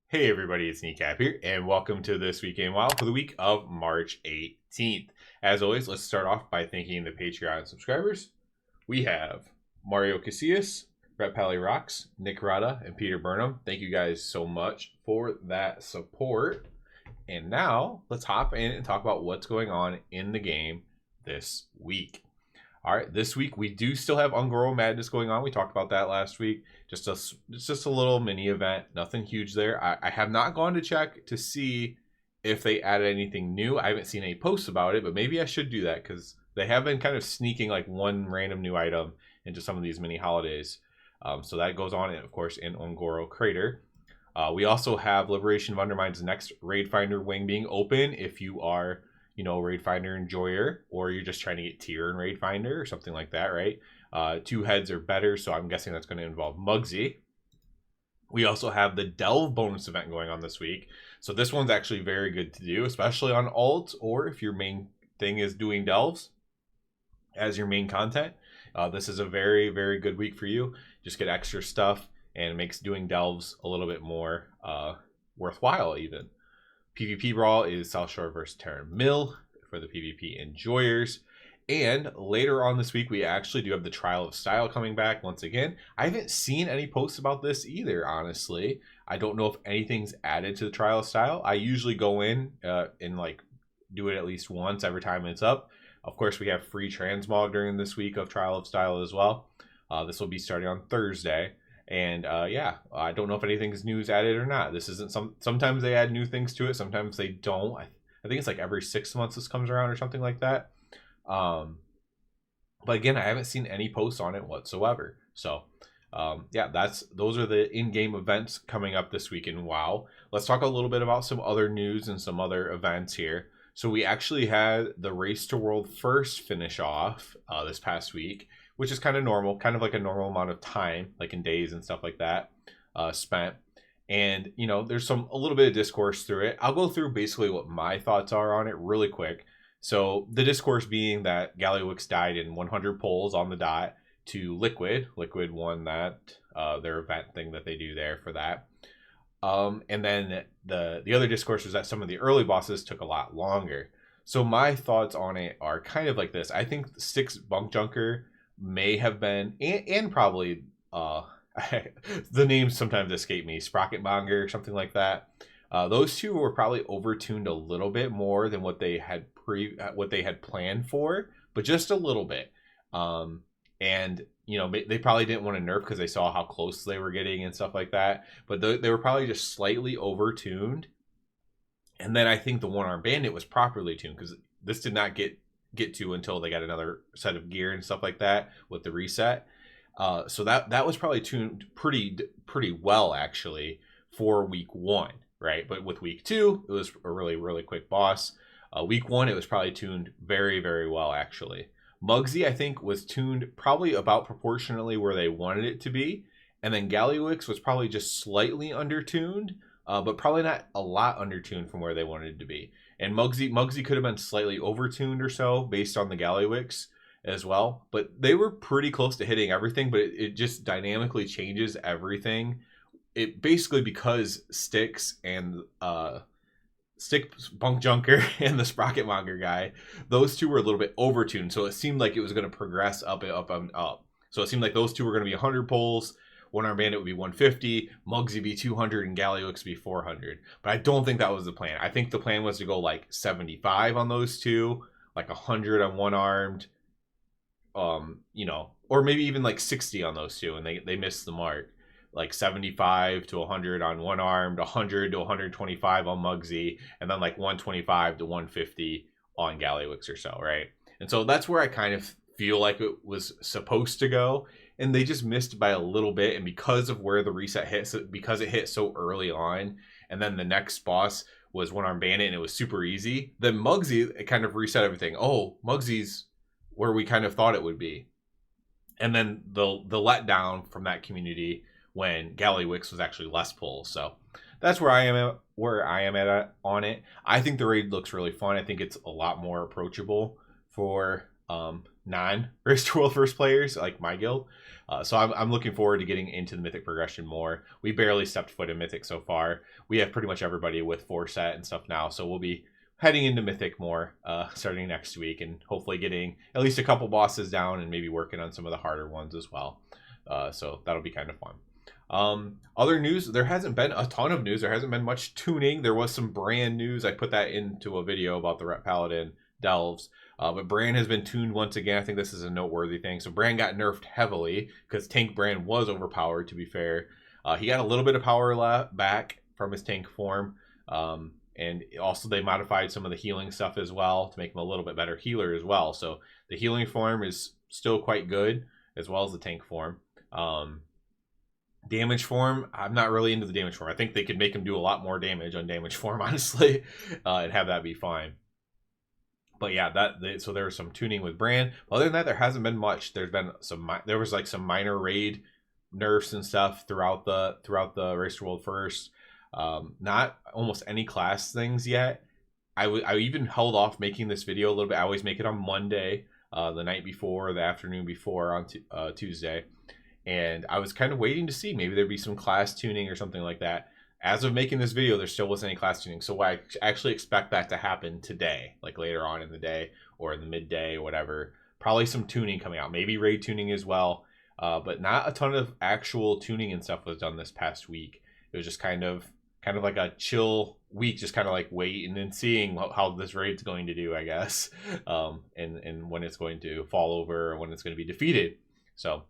Hey everybody, it's Kneecap here, and welcome to This Week in WoW for the week of March 18th. As always, let's start off by thanking the Patreon subscribers. We have Mario Casillas, Brett Pally Rocks, Nick Rada, and Peter Burnham. Thank you guys so much for that support. And now, let's hop in and talk about what's going on in the game this week. All right, this week we do still have Ungoro Madness going on. We talked about that last week. Just a little mini event, nothing huge there. I have not gone to check to see if they added anything new. I haven't seen any posts about it, but maybe I should do that because they have been kind of sneaking like one random new item into some of these mini holidays. So that goes on, and of course, in Ungoro Crater. We also have Liberation of Undermine's next Raid Finder wing being open if you are Raid Finder enjoyer, or you're just trying to get tier in Raid Finder or something like that, right? 2 heads or better, so I'm guessing that's going to involve Muggsy. We also have the Delve bonus event going on this week. So this one's actually very good to do, especially on alt, or if your main thing is doing Delves as your main content. This is a very, very good week for you. Just get extra stuff, and it makes doing Delves a little bit more worthwhile even. PvP Brawl is South Shore versus Terran Mill for the PvP enjoyers. And later on this week, we actually do have the Trial of Style coming back once again. I haven't seen any posts about this either, honestly. I don't know if anything's added to the Trial of Style. I usually go in and like do it at least once every time it's up. Of course, we have free transmog during this week of Trial of Style as well. This will be starting on Thursday. And yeah, I don't know if anything's news added or not. This isn't sometimes they add new things to it, sometimes they don't. I think it's like every 6 months this comes around or something like that. But again, I haven't seen any posts on it whatsoever. So yeah, those are the in-game events coming up this week in WoW. Let's talk a little bit about some other news and some other events here. So we actually had the Race to World First finish off this past week, which is kind of normal, kind of like a normal amount of time, like in days and stuff like that, spent. And, there's a little bit of discourse through it. I'll go through basically what my thoughts are on it really quick. So the discourse being that Gallywix died in 100 polls on the dot to Liquid. Liquid won that, their event thing that they do there for that. And then the other discourse was that some of the early bosses took a lot longer. So my thoughts on it are kind of like this. I think Styx Bunk Junker may have been, and probably the names sometimes escape me, Sprocketmonger or something like that. Those two were probably overtuned a little bit more than what they had planned for, but just a little bit. And they probably didn't want to nerf because they saw how close they were getting and stuff like that. But they were probably just slightly overtuned. And then I think the One-Armed Bandit was properly tuned because this did not get to until they got another set of gear and stuff like that with the reset. So that was probably tuned pretty well actually for week 1, right? But with week 2, it was a really, really quick boss. Week 1, it was probably tuned very, very well actually. Muggsy, I think, was tuned probably about proportionally where they wanted it to be. And then Gallywix was probably just slightly undertuned, but probably not a lot undertuned from where they wanted it to be. And Muggsy could have been slightly overtuned or so based on the Gallywix as well. But they were pretty close to hitting everything, but it just dynamically changes everything. It basically because Styx and Styx Bunk Junker and the Sprocketmonger guy, those two were a little bit overtuned. So it seemed like it was going to progress up and up and up. So it seemed like those two were going to be 100 pulls. One-Armed Bandit would be 150, Muggsy be 200, and Gallywix be 400. But I don't think that was the plan. I think the plan was to go like 75 on those two, like 100 on One-Armed, or maybe even like 60 on those two, and they missed the mark. Like 75 to 100 on One-Armed, 100 to 125 on Muggsy, and then like 125 to 150 on Gallywix or so, right? And so that's where I kind of feel like it was supposed to go. And they just missed by a little bit. And because of where the reset hit, because it hit so early on, and then the next boss was One-Armed Bandit and it was super easy, then Muggsy, it kind of reset everything. Oh, Muggsy's where we kind of thought it would be. And then the letdown from that community when Gallywix was actually less pull. So that's where I am at on it. I think the raid looks really fun. I think it's a lot more approachable for non-Race to World First players like my guild. So I'm looking forward to getting into the Mythic progression more. We barely stepped foot in Mythic so far. We have pretty much everybody with 4 set and stuff now, so we'll be heading into Mythic more starting next week, and hopefully getting at least a couple bosses down and maybe working on some of the harder ones as well. So that'll be kind of fun. Other news, there hasn't been a ton of news. There hasn't been much tuning. There was some brand news. I put that into a video about the Ret Paladin Delves. But Bran has been tuned once again. I think this is a noteworthy thing. So Bran got nerfed heavily because Tank Bran was overpowered, to be fair. He got a little bit of power back from his tank form. And also they modified some of the healing stuff as well to make him a little bit better healer as well. So the healing form is still quite good, as well as the tank form. Damage form, I'm not really into the damage form. I think they could make him do a lot more damage on damage form, honestly, and have that be fine. But yeah, so there was some tuning with Bran. Other than that, there hasn't been much. There's been there was like some minor raid nerfs and stuff throughout the Race to World First. Not almost any class things yet. I even held off making this video a little bit. I always make it on Monday, the night before, the afternoon before on Tuesday. And I was kind of waiting to see maybe there'd be some class tuning or something like that. As of making this video, there still wasn't any class tuning. So I actually expect that to happen today, like later on in the day or in the midday or whatever. Probably some tuning coming out, maybe raid tuning as well. But not a ton of actual tuning and stuff was done this past week. It was just kind of like a chill week, just kind of like waiting and seeing how this raid's going to do, I guess. And when it's going to fall over or when it's going to be defeated. So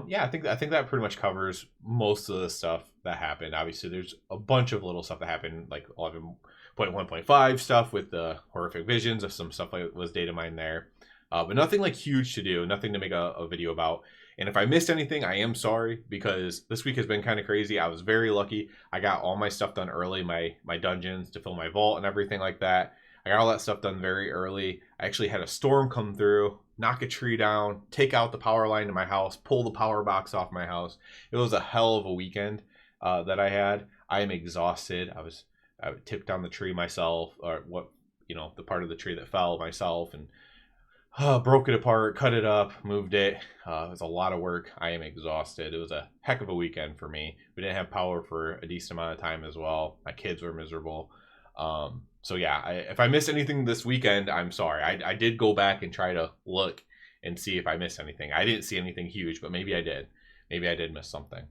yeah, I think that pretty much covers most of the stuff that happened. Obviously, there's a bunch of little stuff that happened, like 11.1.5 stuff with the horrific visions of some stuff like was data mined there. But nothing like huge to do, nothing to make a video about. And if I missed anything, I am sorry, because this week has been kind of crazy. I was very lucky. I got all my stuff done early, my dungeons to fill my vault and everything like that. I got all that stuff done very early. I actually had a storm come through, knock a tree down, take out the power line to my house, pull the power box off my house. It was a hell of a weekend that I had. I am exhausted. I tipped down the tree myself, or the part of the tree that fell myself, and broke it apart, cut it up, moved it. It was a lot of work. I am exhausted. It was a heck of a weekend for me. We didn't have power for a decent amount of time as well. My kids were miserable. So yeah, if I missed anything this weekend, I'm sorry. I did go back and try to look and see if I missed anything. I didn't see anything huge, but maybe I did. Maybe I did miss something.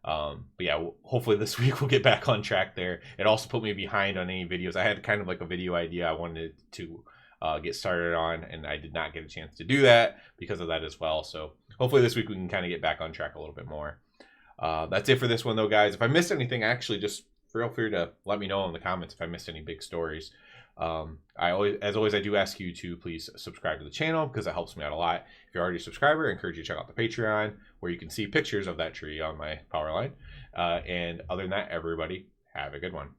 But yeah, hopefully this week we'll get back on track there. It also put me behind on any videos. I had kind of like a video idea I wanted to get started on, and I did not get a chance to do that because of that as well. So hopefully this week we can kind of get back on track a little bit more. That's it for this one though, guys. If I missed anything, actually just feel free to let me know in the comments if I missed any big stories. As always, I do ask you to please subscribe to the channel because it helps me out a lot. If you're already a subscriber, I encourage you to check out the Patreon where you can see pictures of that tree on my power line. And other than that, everybody have a good one.